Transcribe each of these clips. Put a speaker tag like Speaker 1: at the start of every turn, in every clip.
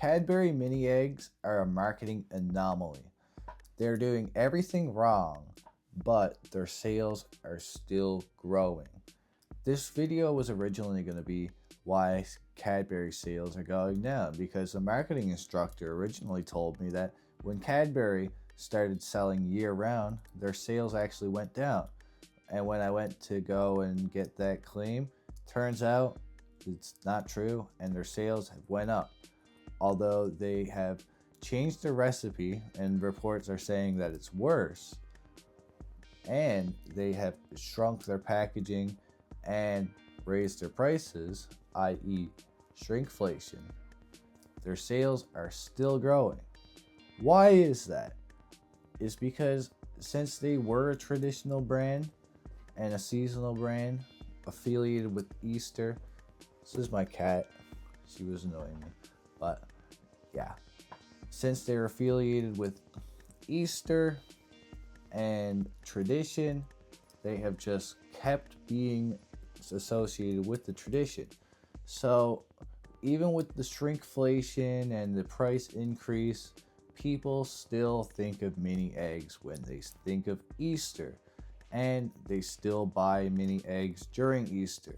Speaker 1: Cadbury Mini Eggs are a marketing anomaly. They're doing everything wrong, but their sales are still growing. This video was originally going to be why Cadbury sales are going down, because the marketing instructor originally told me that when Cadbury started selling year-round, their sales actually went down. And when I went to go and get that claim, turns out it's not true and their sales have went up. Although they have changed the recipe and reports are saying that it's worse, and they have shrunk their packaging and raised their prices, i.e. shrinkflation, their sales are still growing. Why is that? It's because since they were a traditional brand and a seasonal brand affiliated with Easter, this is my cat, she was annoying me, but yeah, since they're affiliated with Easter and tradition, they have just kept being associated with the tradition. So even with the shrinkflation and the price increase, people still think of mini eggs when they think of Easter, and they still buy mini eggs during Easter.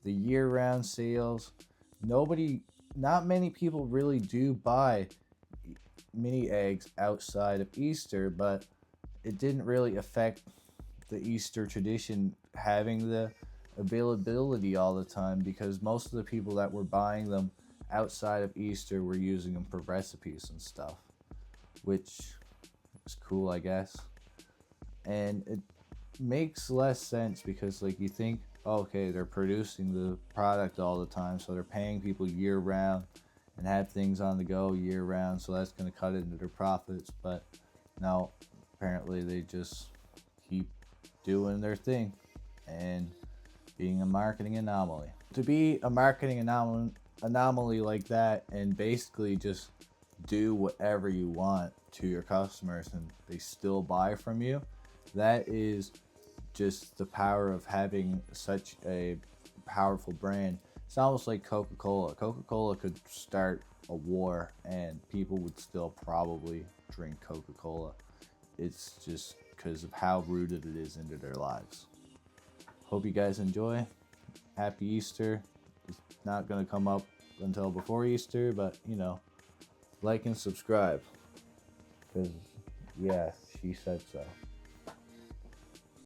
Speaker 1: The year-round sales, not many people really do buy mini eggs outside of Easter, but it didn't really affect the Easter tradition having the availability all the time, because most of the people that were buying them outside of Easter were using them for recipes and stuff, which is cool, I guess. And it makes less sense because, like, you think, okay, they're producing the product all the time, so they're paying people year round and have things on the go year round, so that's going to cut into their profits. But no, apparently they just keep doing their thing and being a marketing anomaly. To be a marketing anomaly like that and basically just do whatever you want to your customers and they still buy from you, that is just the power of having such a powerful brand. It's almost like Coca-Cola. Coca-Cola could start a war and people would still probably drink Coca-Cola. It's just because of how rooted it is into their lives. Hope you guys enjoy. Happy Easter. It's not going to come up until before Easter, but like and subscribe. Because, yeah, she said so.